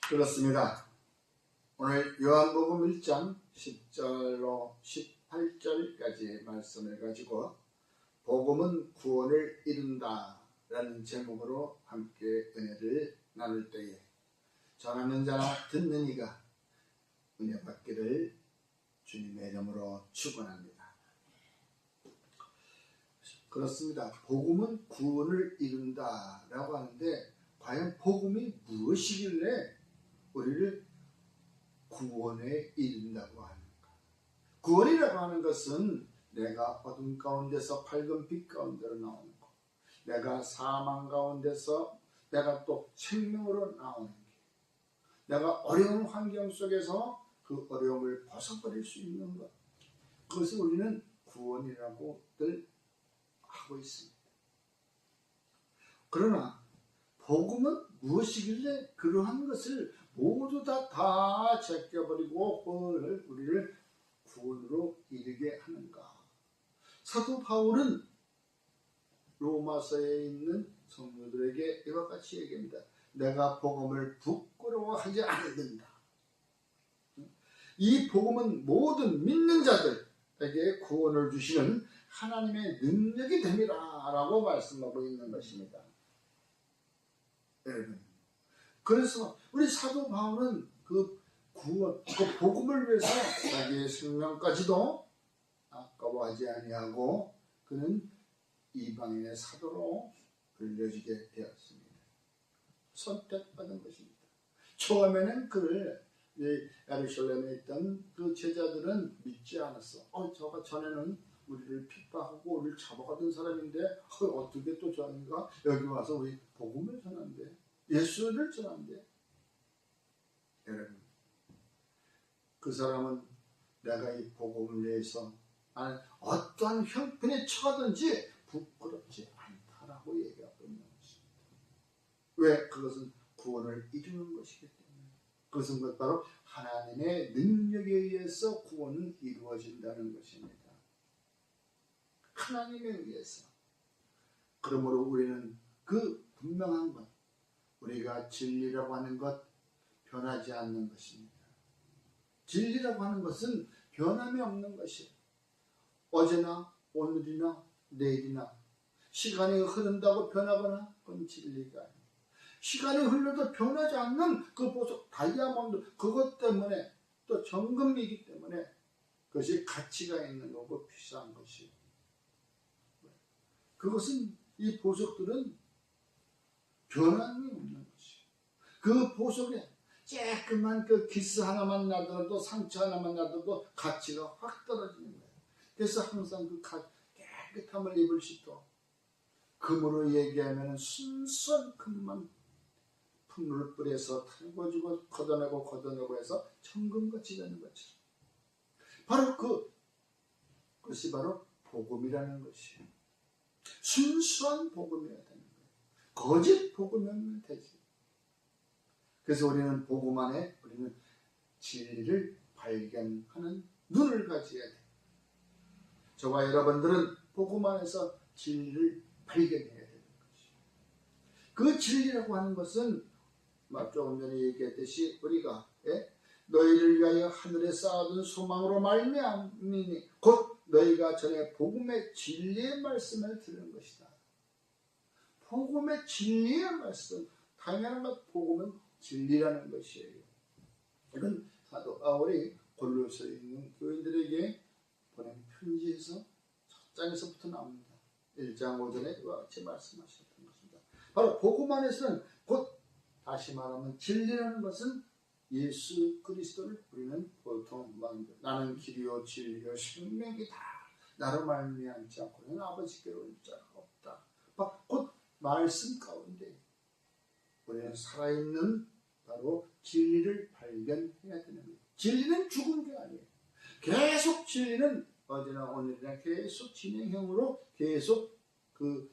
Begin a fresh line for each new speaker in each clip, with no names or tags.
그렇습니다. 오늘 요한복음 1장 10절로 18절까지의 말씀을 가지고 복음은 구원을 이룬다 라는 제목으로 함께 은혜를 나눌 때에 전하는 자나 듣는 이가 은혜 받기를 주님의 이름으로 축원합니다. 그렇습니다. 복음은 구원을 이룬다 라고 하는데 과연 복음이 무엇이길래 우리를 구원에 이른다고 하는가? 구원이라고 하는 것은 내가 어둠 가운데서 밝은 빛 가운데로 나오는 것, 내가 사망 가운데서 내가 또 생명으로 나오는 게, 내가 어려운 환경 속에서 그 어려움을 벗어버릴 수 있는 것, 그것을 우리는 구원이라고들 하고 있습니다. 그러나 복음은 무엇이길래 그러한 것을 모두 다 제껴버리고 우리를 구원으로 이르게 하는가? 사도 바울은 로마서에 있는 성도들에게 이와 같이 얘기합니다. 내가 복음을 부끄러워하지 않는다. 이 복음은 모든 믿는 자들에게 구원을 주시는 하나님의 능력이 됨이라 라고 말씀하고 있는 것입니다. 여러분, 그래서 우리 사도 바울은 그 구원, 그 복음을 위해서 자기의 생명까지도 아까워하지 아니하고 그는 이방인의 사도로 불려지게 되었습니다. 선택받은 것입니다. 처음에는 그를 예루살렘에 있던 그 제자들은 믿지 않았어. 저가 전에는 우리를 핍박하고 우리를 잡아가던 사람인데 어떻게 또 저희가 여기 와서 우리 복음을 전한대, 예수를 전한대. 여러분, 그 사람은 내가 이 복음을 위해서 어떠한 형편에 처하든지 부끄럽지 않다라고 얘기하고 있는 것입니다. 왜? 그것은 구원을 이루는 것이기 때문에. 그것은 바로 하나님의 능력에 의해서 구원은 이루어진다는 것입니다. 하나님에 의해서. 그러므로 우리는 그 분명한 것, 우리가 진리라고 하는 것 변하지 않는 것입니다. 진리라고 하는 것은 변함이 없는 것이에요. 어제나 오늘이나 내일이나 시간이 흐른다고 변하거나 그건 진리가 아니에요. 시간이 흘러도 변하지 않는 그 보석 다이아몬드, 그것 때문에 또 정금이기 때문에 그것이 가치가 있는 거고 비싼 것이에요. 그것은 이 보석들은 변함이 없는 것이에요. 그 보석에 조그만 그 기스 하나만 나더라도 상처 하나만 나더라도 가치가 확 떨어지는 거예요. 그래서 항상 그 깨끗함을 입을 수 있도록 금으로 얘기하면 순수한 금만 풀을 뿌려서 탈거주고 걷어내고 해서 청금같이 되는 것처럼 바로 그것이 바로 복음이라는 것이에요. 순수한 복음이어야 되는 거예요. 거짓 복음이면 되지. 그래서 우리는 복음 안에 우리는 진리를 발견하는 눈을 가져야 돼요. 저와 여러분들은 복음 안에서 진리를 발견해야 되는 것이에요. 그 진리라고 하는 것은 조금 전에 얘기했듯이 우리가 너희를 위하여 하늘에 쌓아둔 소망으로 말미암으니 곧 너희가 전에 복음의 진리의 말씀을 들은 것이다. 복음의 진리의 말씀, 당연한 것, 복음은 진리라는 것이에요. 이건 사도 바울이 골로새에 있는 교인들에게 보낸 편지에서 첫 장에서부터 나옵니다. 1장 5절에 이와 같이 말씀하셨던 것입니다. 바로 복음 안에서는 곧 다시 말하면 진리라는 것은 예수 그리스도를 우리는 보통 나는 길이요 진리요 생명이다. 나로 말미암지 않고는 아버지께로 올 자가 없다. 곧 말씀 가운데 우리는 살아있는 바로 진리를 발견해야 되는 거예요. 진리는 죽은 게 아니에요. 계속 진리는 어제나 오늘이나 계속 진행형으로 계속 그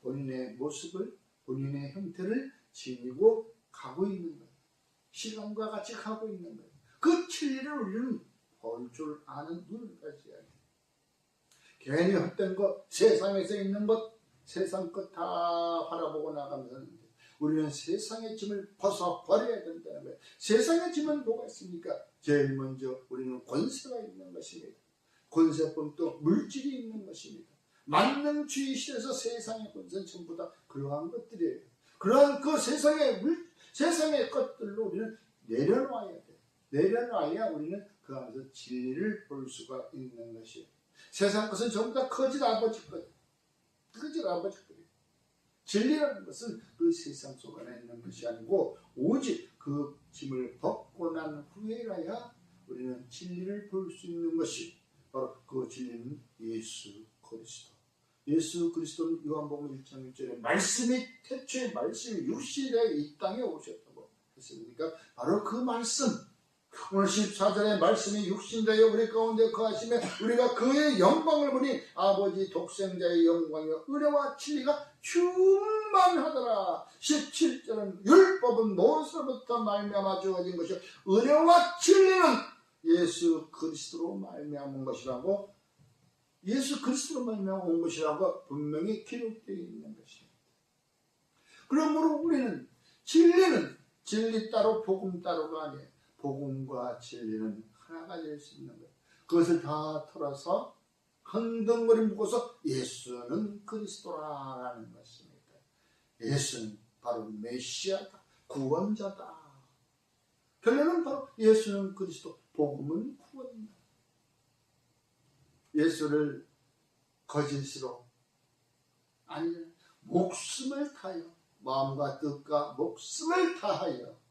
본인의 모습을, 본인의 형태를 지니고 가고 있는 거예요. 시간과 같이 가고 있는 거예요. 그 진리를 우리는 볼 줄 아는 눈을 가져야 돼요. 괜히 헛된 것, 세상에서 있는 것, 세상 것 다 바라보고 나가면 우리는 세상의 짐을 벗어버려야 된다는 거예요. 세상의 짐은 뭐가 있습니까? 제일 먼저 우리는 권세가 있는 것입니다. 권세뿐도 물질이 있는 것입니다. 만능주의시에서 세상의 권세는 전부 다 그러한 것들이에요. 그러한 그 세상의 것들로 우리는 내려놔야 돼요. 내려놔야 우리는 그 안에서 진리를 볼 수가 있는 것이에요. 세상 것은 전부 다 거짓 아버지 거예요. 거짓 아버지 거예요. 진리라는 것은 그 세상 속 안에 있는 것이 아니고 오직 그 짐을 벗고 난 후에라야 우리는 진리를 볼 수 있는 것이 바로 그 진리는 예수 그리스도. 예수 그리스도는 요한복음 1장 1절에 말씀이 태초에 말씀이 육신이 되어 이 땅에 오셨다고 했으니까 바로 그 말씀. 오늘 14절에 말씀이 육신 되어 우리 가운데 거하시며 우리가 그의 영광을 보니 아버지 독생자의 영광이요 은혜와 진리가 충만하더라. 17절은 율법은 모세로부터 말미암아 주어진 것이요 은혜와 진리는 예수 그리스도로 말미암은 것이라고, 예수 그리스도로 말미암아 온 것이라고 분명히 기록되어 있는 것입니다. 그러므로 우리는 진리는 진리 따로 복음 따로가 아니에요. 복음과 진리는 하나가 될 수 있는 거예요. 그것을 다 털어서 흥덩거리 묶어서 예수는 그리스도라는 것입니다. 예수는 바로 메시아다, 구원자다. 결론은 바로 예수는 그리스도, 복음은 구원이다. 예수를 거짓으로 아니 목숨을 다하여, 마음과 뜻과 목숨을 다하여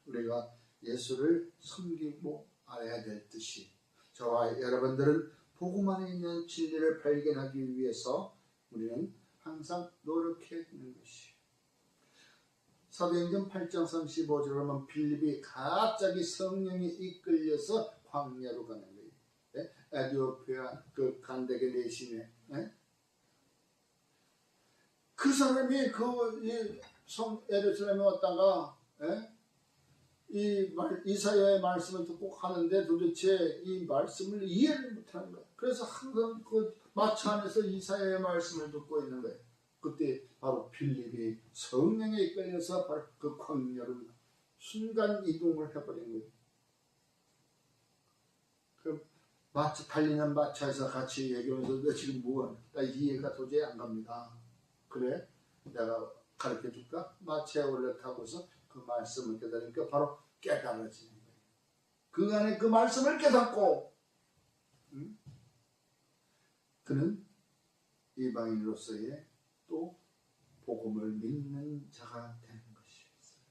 우리가 예수를 섬기고 알아야 될 듯이 저와 여러분들은 복음 안에 있는 진리를 발견하기 위해서 우리는 항상 노력해야 되는 것이에요. 사도행전 8장 35절에 보면 빌립이 갑자기 성령이 이끌려서 광야로 가는 거예요. 에티오피아 그 간데게 내심에 그 사람이 예루살렘에 왔다가 이사야의 말씀을 듣고 가는데 도대체 이 말씀을 이해를 못하는 거예요. 그래서 항상 그 마차 안에서 이사야의 말씀을 듣고 있는 거예요. 그때 바로 빌립이 성령에 이끌려서 바로 그 광야를 순간 이동을 해버린 거예요. 그 달리는 마차에서 같이 얘기하면서 너 지금 뭐하냐? 나 이해가 도저히 안 갑니다. 그래? 내가 가르쳐 줄까? 마차에 올라타고서 그 말씀을 깨달으니까 바로 깨달아지는 거예요. 그 안에 그 말씀을 깨닫고 그는 이방인으로서의 또 복음을 믿는 자가 되는 것이었어요.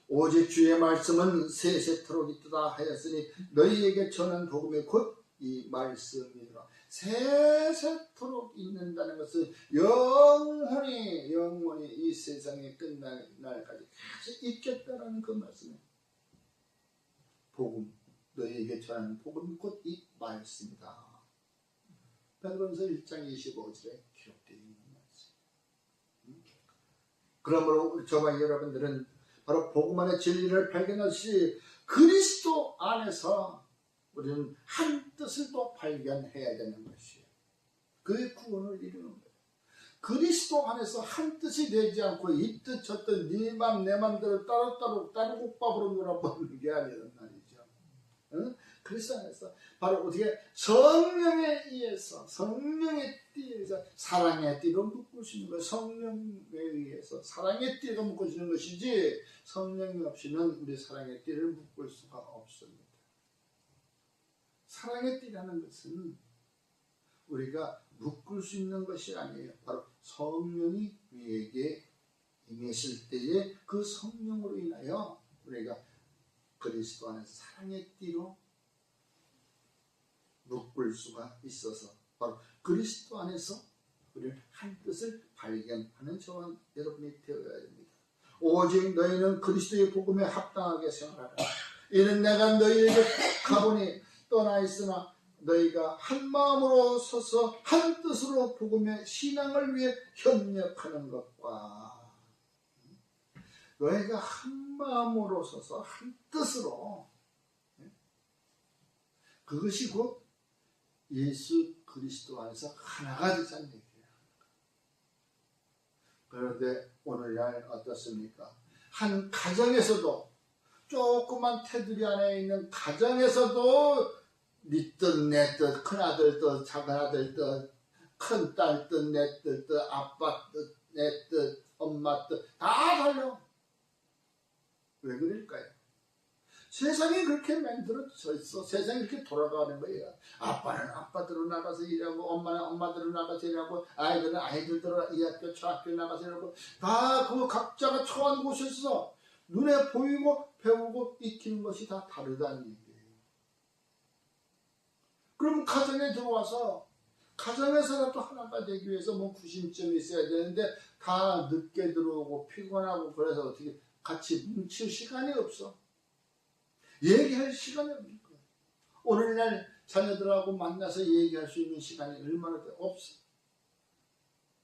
오직 주의 말씀은 세세토록 있도다 하였으니 너희에게 전한 복음이 곧 이 말씀이라. 세세토록 있는다는 것은 영원히 이 세상에 끝날 날까지 계속 있겠다라는 그 말씀이에요. 복음, 너희에게 전하는 복음이 곧 이 말씀이다. 베드로전서 1장 25절에 기록되어 있는 말씀. 그러므로 저와 여러분들은 바로 복음 안의 진리를 발견하시 그리스도 안에서 우리는 한 뜻을 또 발견해야 되는 것이에요. 그의 구원을 이루는 거예요. 그리스도 안에서 한 뜻이 되지 않고 이 뜻 저 뜻 네 맘 내 맘대로 따로따로 국밥으로 놀아버리는 게 아니란 말이죠. 응? 그리스도 안에서 바로 어떻게 성령에 의해서 성령의 띠에서 사랑의 띠로 묶으시는 거예요. 성령에 의해서 사랑의 띠가 묶어지는 것이지 성령이 없이는 우리 사랑의 띠를 묶을 수가 없습니다. 사랑의 띠라는 것은 우리가 묶을 수 있는 것이 아니에요. 바로 성령이 우리에게 임했을 때에 그 성령으로 인하여 우리가 그리스도 안에 사랑의 띠로 묶을 수가 있어서 바로 그리스도 안에서 우리는 한 뜻을 발견하는 저와 여러분이 되어야 됩니다. 오직 너희는 그리스도의 복음에 합당하게 생활하라. 이는 내가 너희에게 가보니 떠나 있으나 너희가 한 마음으로 서서 한 뜻으로 복음의 신앙을 위해 협력하는 것과 너희가 한 마음으로 서서 한 뜻으로 그것이 곧 예수 그리스도 안에서 하나가 되자는 얘기예요. 그런데 오늘날 어떻습니까? 한 가정에서도, 조그만 테두리 안에 있는 가정에서도 네 뜻, 내 뜻, 큰아들 뜻, 작은아들 뜻, 큰딸 뜻, 내 뜻, 아빠 뜻, 내 뜻, 엄마 뜻 다 달려. 왜 그럴까요? 세상이 그렇게 만들어져 있어. 세상이 그렇게 돌아가는 거예요. 아빠는 아빠대로 나가서 일하고, 엄마는 엄마대로 나가서 일하고, 아이들은 아이들대로 이 학교 저 학교 나가서 일하고, 다 그 각자가 처한 곳에서 눈에 보이고 배우고 익히는 것이 다 다르다는 얘기예요. 그럼 가정에 들어와서 가정에서라도 하나가 되기 위해서 뭐 구심점이 있어야 되는데 다 늦게 들어오고 피곤하고 그래서 어떻게 같이 뭉칠 시간이 없어. 얘기할 시간이 없는 거야. 오늘날 자녀들하고 만나서 얘기할 수 있는 시간이 얼마나 없어.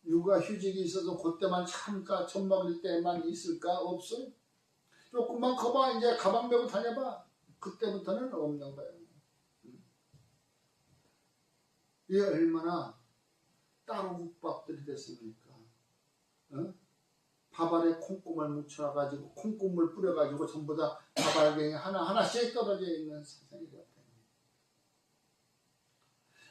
육아휴직이 있어서 그때만 잠깐 젖 먹을 때만 있을까? 없어. 조금만 커봐. 이제 가방 메고 다녀봐. 그때부터는 없는 거예요. 이게 얼마나 따로 국밥들이 됐습니까? 어? 밥알에 콩고물 묻혀가지고 콩고물 뿌려가지고 전부 다 밥알갱이 하나씩 떨어져 있는 세상이 되었다.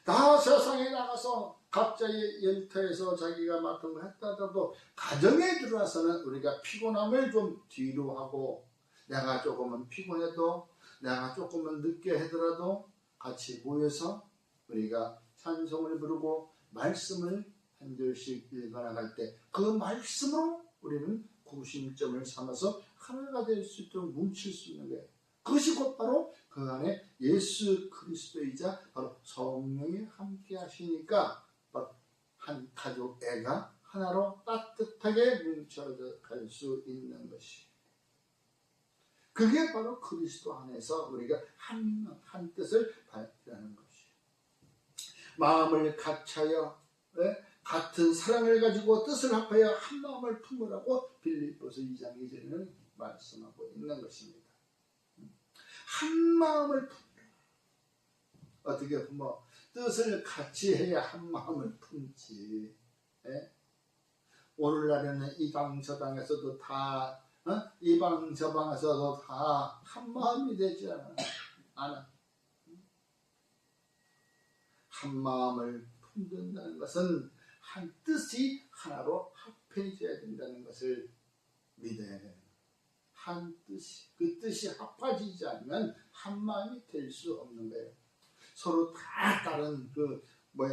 다 세상에 나가서 각자의 일터에서 자기가 맡은 거 했다더라도 가정에 들어와서는 우리가 피곤함을 좀 뒤로 하고, 내가 조금은 피곤해도 내가 조금은 늦게 하더라도 같이 모여서 우리가 찬송을 부르고 말씀을 한 절씩 읽어나갈 때 그 말씀으로 우리는 구심점을 삼아서 하나가 될 수 있도록 뭉칠 수 있는 거예요. 그것이 곧바로 그 안에 예수 그리스도이자 바로 성령이 함께 하시니까 바로 한 가족 애가 하나로 따뜻하게 뭉쳐져 갈 수 있는 것이, 그게 바로 그리스도 안에서 우리가 한 뜻을 발표하는 것이에요. 마음을 같이하여 같은 사랑을 가지고 뜻을 합하여 한 마음을 품으라고 빌립보서 2장 2절에는 말씀하고 있는 것입니다. 한 마음을 품으라. 어떻게 품어? 뜻을 같이 해야 한 마음을 품지. 오늘날에는 이방 저방에서도 다 이방 저방에서도 다 한 마음이 되지 않아. 한 마음을 품는다는 것은 한 뜻이 하나로 합해져야 된다는 것을 믿어야 돼요. 한 뜻이, 그 뜻이 합해지지 않으면 한 마음이 될 수 없는 거예요. 서로 다 다른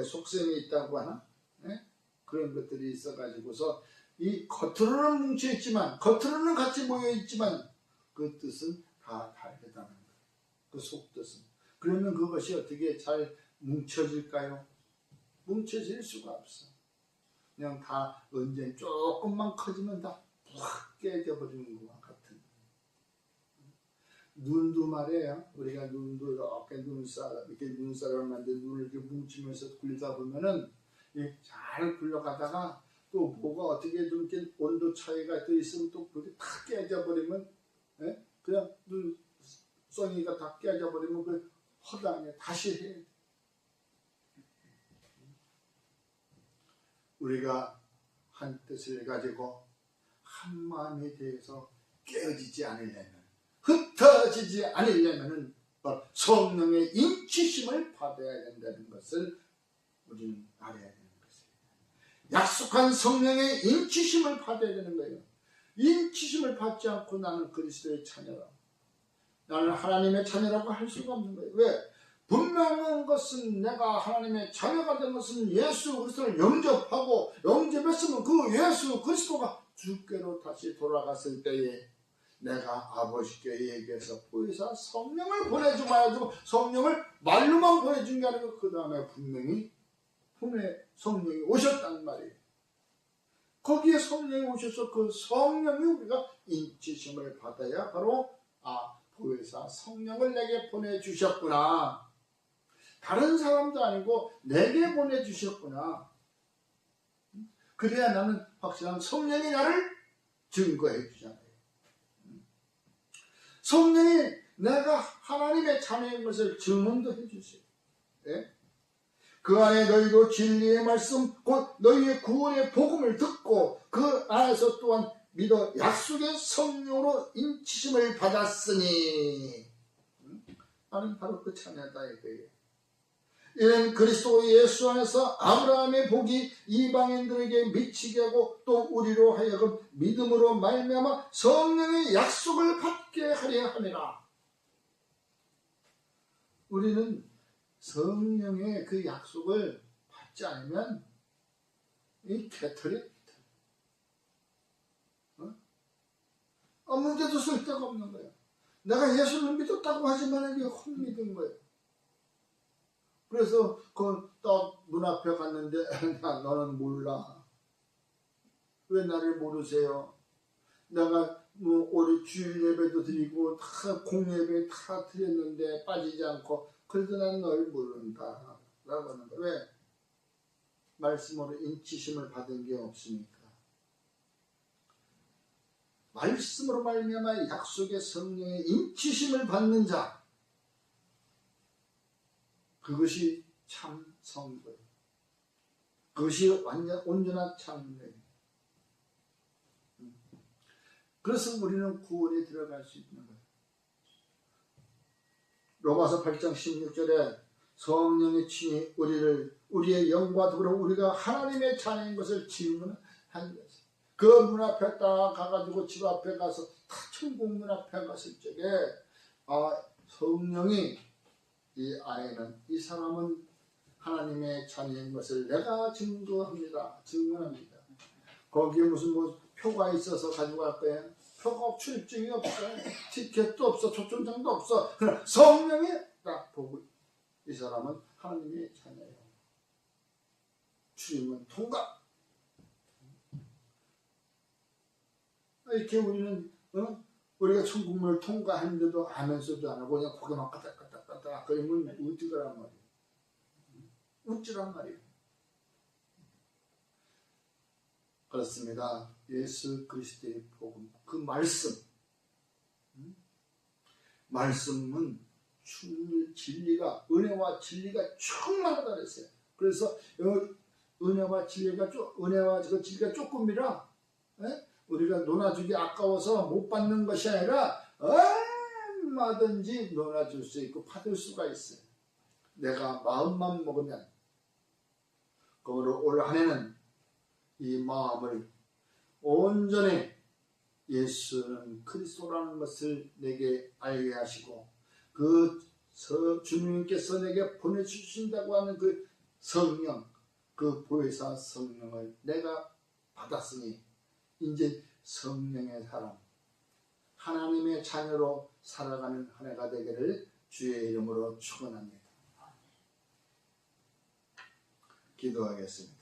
속셈이 있다고 하나? 그런 것들이 있어가지고서 이 겉으로는 뭉쳐있지만, 겉으로는 같이 모여있지만 그 뜻은 다 다르다는 거예요. 그 속뜻은. 그러면 그것이 어떻게 잘 뭉쳐질까요? 뭉쳐질 수가 없어. 그냥 다 언제 조금만 커지면 다 확 깨져버리는 것과 같은. 눈도 말이에요. 우리가 눈도 이렇게 눈사람을 만든 눈을 이렇게 뭉치면서 굴리다 보면은 잘 굴러가다가 또 뭐가 어떻게 좀 이렇게 온도 차이가 또 있으면 또 그게 탁 깨져버리면, 그냥 눈송이가 다 깨져버리면 그 허당에 다시 해. 우리가 한 뜻을 가지고 한 마음에 대해서 깨어지지 않으려면, 흩어지지 않으려면 성령의 인치심을 받아야 된다는 것을 우리는 알아야 되는 것이에요. 약속한 성령의 인치심을 받아야 되는 거예요. 인치심을 받지 않고 나는 그리스도의 자녀라, 나는 하나님의 자녀라고 할 수가 없는 거예요. 왜? 분명한 것은 내가 하나님의 자녀가 된 것은 예수 그리스도를 영접하고, 영접했으면 그 예수 그리스도가 주께로 다시 돌아갔을 때에 내가 아버지께 얘기해서 보이사 성령을 보내주고 말아주고, 성령을 말로만 보내준 게 아니고 그 다음에 분명히 품에 성령이 오셨단 말이에요. 거기에 성령이 오셔서 그 성령이 우리가 인치심을 받아야 바로 보혜사 성령을 내게 보내주셨구나, 다른 사람도 아니고 내게 보내주셨구나, 그래야 나는 확실한 성령이 나를 증거해 주잖아요. 성령이 내가 하나님의 자녀인 것을 증언도 해 주세요. 그 안에 너희도 진리의 말씀 곧 너희의 구원의 복음을 듣고 그 안에서 또한 믿어 약속의 성령으로 인치심을 받았으니 나는 바로 그 자녀다 이거예요. 이는 그리스도 예수 안에서 아브라함의 복이 이방인들에게 미치게 하고 또 우리로 하여금 믿음으로 말미암아 성령의 약속을 받게 하려 함이라. 우리는 성령의 그 약속을 받지 않으면 이 개털이야. 아무데도 쓸데가 없는 거예요. 내가 예수를 믿었다고 하지만 이게 헛믿은 거예요. 그래서 그 딱 문 앞에 갔는데 너는 몰라. 왜 나를 모르세요? 내가 뭐 올해 주일 예배도 드리고 다 공예배 다 드렸는데 빠지지 않고 그래도 난 널 모른다 라고 하는 거예요. 왜? 말씀으로 인치심을 받은 게 없으니까. 말씀으로 말미암아 약속의 성령의 인치심을 받는 자, 그것이 참 성도예요. 그것이 완전 온전한 참여예요. 그래서 우리는 구원에 들어갈 수 있는 거예요. 로마서 8장 16절에 성령의 친히 우리의 영과 더불어 우리가 하나님의 자녀인 것을 증언한 것이에요. 그 문 앞에 딱 가가지고 집 앞에 가서 다 천국 문 앞에 갔을 적에 성령이 이 안에는 이 사람은 하나님의 자녀인 것을 내가 증거합니다. 증언합니다. 거기에 무슨 뭐 표가 있어서 가지고 갈 거예요? 표가 출입증이 없어. 티켓도 없어. 초점장도 없어. 그러나 성령이 딱 보고 이 사람은 하나님의 자녀예요. 출입문 통과. 이렇게 우리는 우리가 천국문을 통과했는데도 아멘소도 안 하고 그냥 고개만 까딱까딱까딱 그러면 어찌가란 말이에요. 웃지란 말이에요. 그렇습니다. 예수 그리스도의 복음, 그 말씀은 진리가, 은혜와 진리가 충만하다 그랬어요. 그래서 은혜와 진리가 조금이라 우리가 논아주기 아까워서 못 받는 것이 아니라 얼마든지 논아줄 수 있고 받을 수가 있어요. 내가 마음만 먹으면. 그러므로 올 한해는 이 마음을 온전히 예수는 그리스도라는 것을 내게 알게 하시고 그 주님께서 내게 보내주신다고 하는 그 성령, 그 보혜사 성령을 내가 받았으니 이제 성령의 사람, 하나님의 자녀로 살아가는 한 해가 되기를 주의 이름으로 축원합니다. 기도하겠습니다.